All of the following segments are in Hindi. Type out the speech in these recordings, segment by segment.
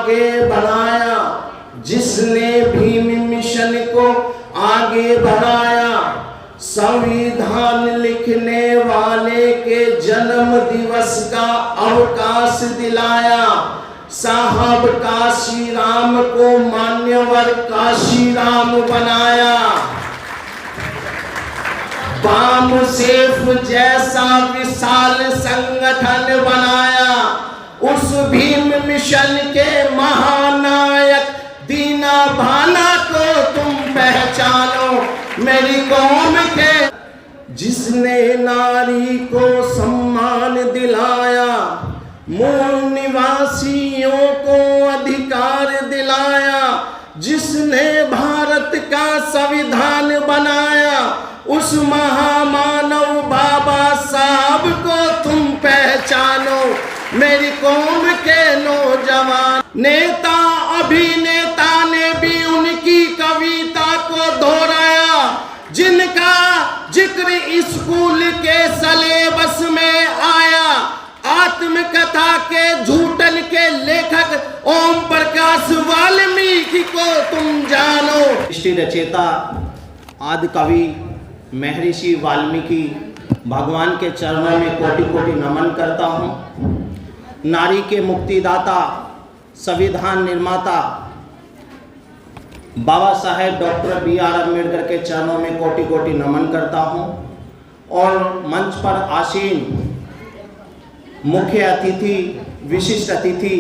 आगे बढ़ाया, जिसने भीम मिशन को आगे बढ़ाया, संविधान लिखने वाले के जन्म दिवस का अवकाश दिलाया, साहब काशीराम को मान्यवर काशीराम बनाया, बाम सेफ जैसा विशाल संगठन बनाया, उस भीम मिशन के महानायक दीना भाना को तुम पहचानो मेरी कौम के, जिसने नारी को सम्मान दिलाया, मूल निवासियों को अधिकार दिलाया, जिसने भारत का संविधान बनाया, उस महामानव बाबा साहब को तुम पहचानो मेरी कौम के नौजवान। नेता अभिनेता ने भी उनकी कविता को दोहराया, जिनका जिक्र स्कूल के सिलेबस में आया। आत्मकथा के झूठन के लेखक ओम प्रकाश वाल्मीकि को तुम जानो। सृष्टि रचयिता आदि कवि महर्षि वाल्मीकि भगवान के चरणों में कोटि कोटि नमन करता हूँ। नारी के मुक्तिदाता, संविधान निर्माता बाबा साहेब डॉक्टर बी.आर. अम्बेडकर के चरणों में कोटि कोटि नमन करता हूँ। और मंच पर आसीन मुख्य अतिथि, विशिष्ट अतिथि,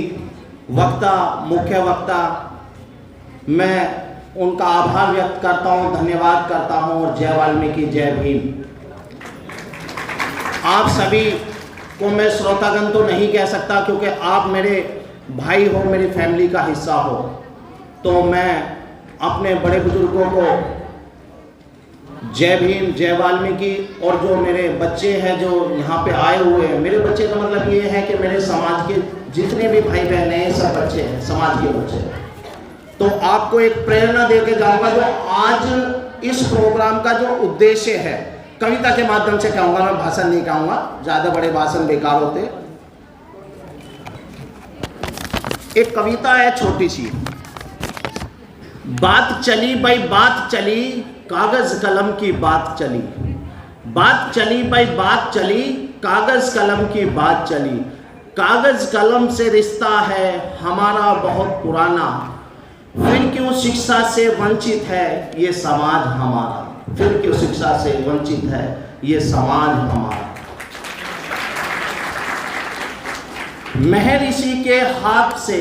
वक्ता, मुख्य वक्ता, मैं उनका आभार व्यक्त करता हूँ, धन्यवाद करता हूँ। और जय वाल्मीकि, जय भीम। आप सभी को मैं श्रोतागण तो नहीं कह सकता, क्योंकि आप मेरे भाई हो, मेरी फैमिली का हिस्सा हो। तो मैं अपने बड़े बुजुर्गों को जय भीम, जय वाल्मीकि, और जो मेरे बच्चे हैं जो यहाँ पे आए हुए हैं, मेरे बच्चे का मतलब ये है कि मेरे समाज के जितने भी भाई बहन हैं सब बच्चे हैं, समाज के बच्चे हैं। तो आपको एक प्रेरणा दे के जाऊँगा। जो आज इस प्रोग्राम का जो उद्देश्य है, कविता के माध्यम से कहूँगा, मैं भाषण नहीं कहूँगा, ज़्यादा बड़े भाषण बेकार होते। एक कविता है छोटी सी। बात चली भाई बात चली, कागज कलम की बात चली। बात चली भाई बात चली, कागज कलम की बात चली। कागज कलम से रिश्ता है हमारा बहुत पुराना, फिर क्यों शिक्षा से वंचित है ये समाज हमारा। फिर क्यों शिक्षा से वंचित है ये समाज हमारा। महर्षि के हाथ से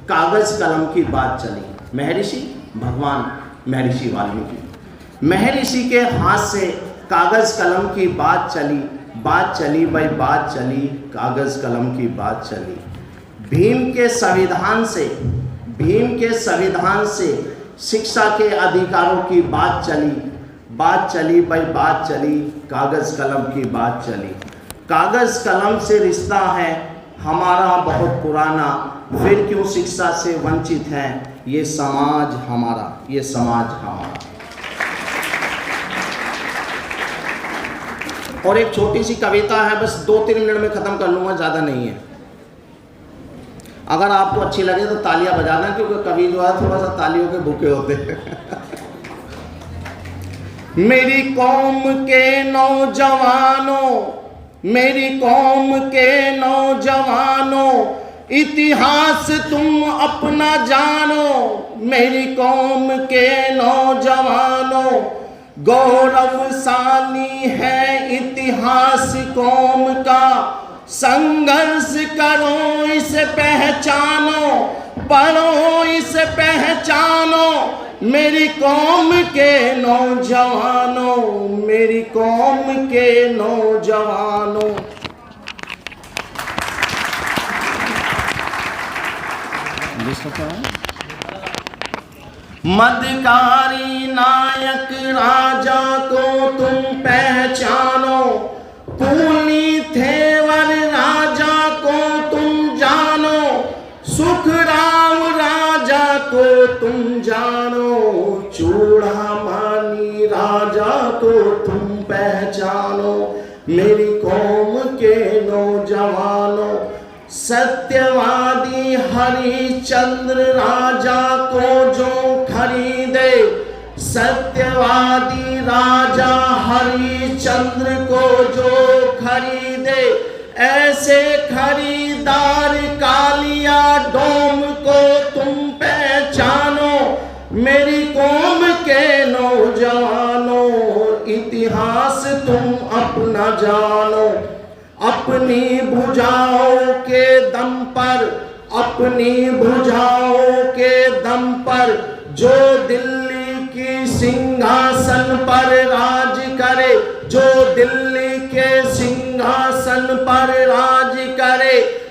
कागज कलम की बात चली। महर्षि भगवान महर्षि वाल्मीकि। महर्षि के हाथ से कागज कलम की बात चली। बात चली भाई बात चली, कागज कलम की बात चली। भीम के संविधान से शिक्षा के अधिकारों की बात चली। बात चली भाई बात चली, कागज कलम की बात चली। कागज कलम से रिश्ता है हमारा बहुत पुराना, फिर क्यों शिक्षा से वंचित है ये समाज हमारा, ये समाज हमारा। और एक छोटी सी कविता है, बस 2-3 मिनट में ख़त्म कर लूँगा, ज़्यादा नहीं है। अगर आपको अच्छी लगे तो तालियां बजाना, क्योंकि कवि जो है थोड़ा सा तालियों के भूखे होते हैं। मेरी कौम के नौजवानों, मेरी कौम के नौजवानों, इतिहास तुम अपना जानो। मेरी कौम के नौजवानों, गौरवशाली है इतिहास कौम का। संघर्ष करो इसे पहचानो, पढ़ो इसे पहचानो। मेरी कौम के नौजवानों, मेरी कौम के नौजवानों। मध्यकारी नायक राजा को तुम पहचानो। पूर्णी थेवर राजा को तुम जानो। सुखराम राजा को तुम जानो। चूड़ामणि राजा को तुम पहचानो। मेरी कौम के नौजवानों, सत्यवादी हरिश्चंद्र राजा को जो खरीदे, सत्यवादी राजा हरिश्चंद्र को जो खरीदे, ऐसे खरीदार कालिया डोम को तुम पहचानो। मेरी कौम के नौजवानों, इतिहास तुम अपना जानो। अपनी भुजाओं के दम पर, अपनी भुजाओं के दम पर जो दिल्ली की सिंहासन पर राज करे, जो दिल्ली के सिंहासन पर राज करे,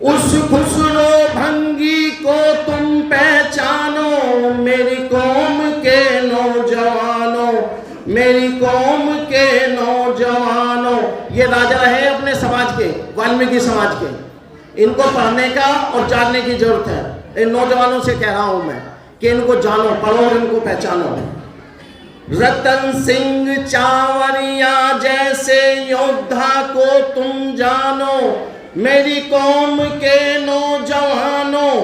उस खुसरो भंगी को तुम पहचानो। मेरी कौम के नौजवानों, मेरी कौम के नौजवानों। ये राजा रहे अपने समाज के, वाल्मीकि समाज के। इनको पढ़ने का और जानने की जरूरत है। इन नौजवानों से कह रहा हूं मैं कि इनको जानो, पढ़ो और इनको पहचानो। रतन सिंह चावरिया जैसे योद्धा को तुम जानो। मेरी कौम के नौजवानों,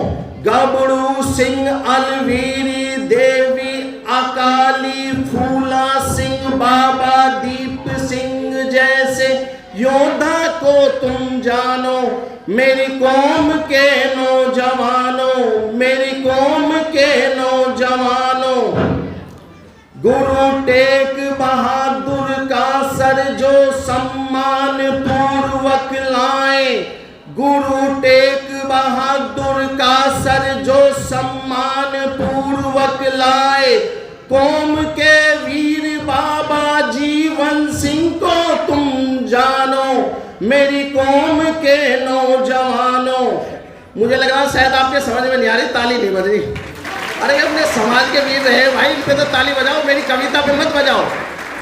गबरू सिंह, अलवीरी देवी, अकाली फूला सिंह, बाबा दीप सिंह जैसे योद्धा को तुम जानो। मेरी कौम के नौजवानों, मेरी कौम के नौजवानों। गुरु टेक बहादुर का सर जो सम्मान पूर्वक लाए, गुरु टेक बहादुर का सर जो सम्मान पूर्वक लाए। कौम के वीर बाबा जीवन सिंह को तुम जानो। मेरी कौम के नौजवानों। मुझे लग रहा शायद आपके समझ में नहीं आ रही, ताली नहीं बज रही। अरे अपने समाज के वीर रहे भाई, इस पे तो ताली बजाओ, मेरी कविता पे मत बजाओ।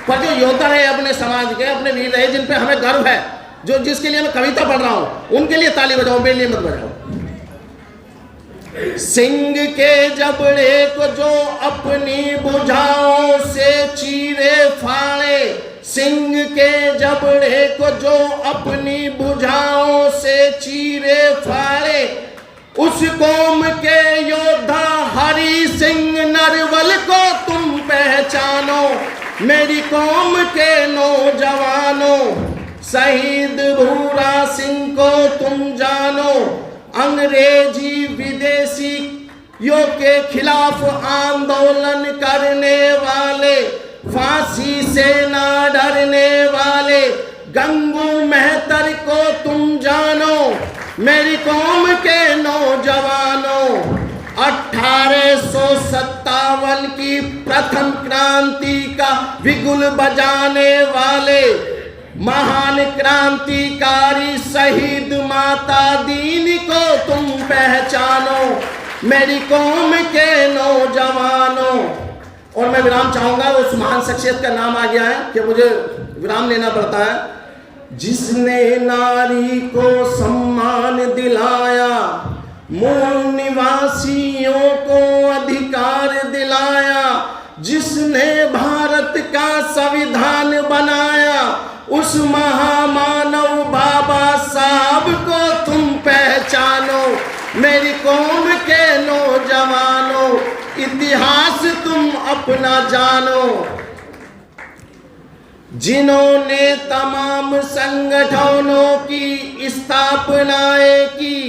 पर जो योद्धा रहे अपने समाज के, अपने वीर रहे जिन पे हमें गर्व है, जो जिसके लिए मैं कविता पढ़ रहा हूं, उनके लिए ताली बजाओ, मेरे लिए मत बजाओ। सिंह के जबड़े को जो अपनी भुजाओं से चीरे फाड़े, सिंह के जबड़े को जो अपनी भुजाओं से चीरे फाड़े, उस कौम के योद्धा हरि सिंह नरवल को तुम पहचानो। मेरी कौम के नौजवानों, शहीद भूरा सिंह को तुम जानो। अंग्रेजी विदेशियों के खिलाफ आंदोलन करने वाले, फांसी से ना डरने वाले गंगू मेहतर को तुम जानो। मेरी कौम के नौजवानों, 1857 की प्रथम क्रांति का बिगुल बजाने वाले महान क्रांतिकारी शहीद माता दीन को तुम पहचानो। मेरी कौम के नौजवानों। और मैं विराम चाहूंगा, उस महान शख्सियत का नाम आ गया है कि मुझे विराम लेना पड़ता है। जिसने नारी को सम्मान दिलाया, मूल निवासियों को अधिकार दिलाया, जिसने भारत का संविधान बनाया, उस महामानव बाबा साहब को तुम पहचानो। मेरी कौम के नौजवानों, इतिहास तुम अपना जानो। जिन्होंने तमाम संगठनों की स्थापनाएं की,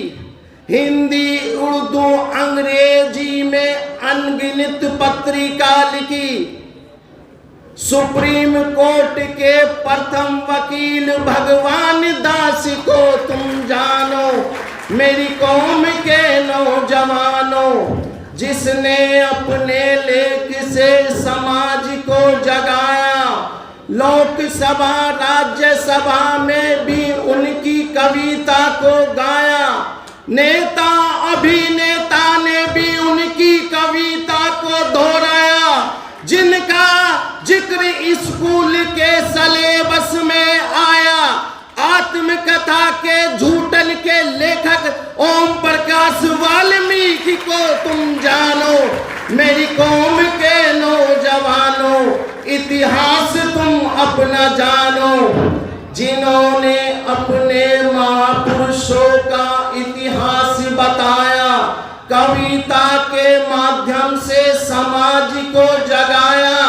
हिंदी उर्दू अंग्रेजी में अनगिनत पत्रिका लिखी, सुप्रीम कोर्ट के प्रथम वकील भगवान दास को तुम जानो। मेरी कौम के नौजवानों, जिसने अपने लेख से समाज को जगाया, लोकसभा राज्यसभा में भी उनकी कविता को गाया, नेता अभिनेता ने भी उनकी कविता को दोहराया, जिनका जिक्र स्कूल के सिलेबस में आया। आत्मकथा के झूठन के लेखक ओम प्रकाश वाल्मीकि को तुम जानो। मेरी कौम के नौजवानों, इतिहास तुम अपना जानो। जिन्होंने अपने महापुरुषों का इतिहास बताया, कविता के माध्यम से समाज को जगाया।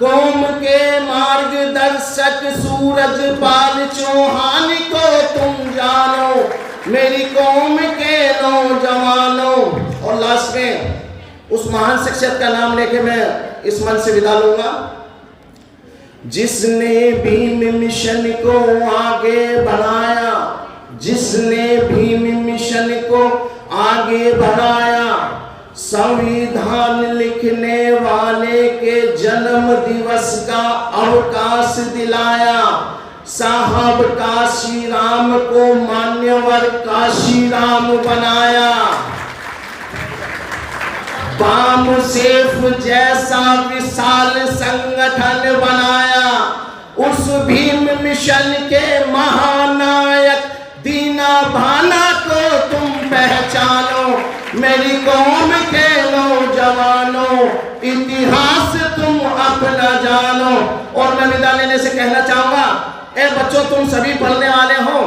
कौम के मार्गदर्शक सूरजपाल चौहान को तुम जानो, मेरी कौम के नौजवानों। और लास्ट में उस महान शख्सियत का नाम लेके मैं इस मंच से विदा लूंगा, जिसने भीम मिशन को आगे बढ़ाया, जिसने भीम मिशन को आगे बढ़ाया। संविधान लिखने वाले के जन्म दिवस का अवकाश दिलाया। साहब काशीराम को मान्यवर काशीराम बनाया। बाम सेफ जैसा विशाल संगठन बनाया। उस भीम मिशन के महानायक दीना भाना को तुम पहचानो, मेरी कौम के नौजवानों, इतिहास तुम अपना जानो। और मैं विदा लेने से कहना चाहूंगा, ए बच्चों, तुम सभी पढ़ने वाले हो,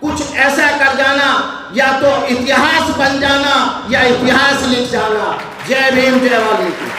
कुछ ऐसा कर जाना, या तो इतिहास बन जाना या इतिहास लिख जाना। जय भीम, जय वाल्मीकि।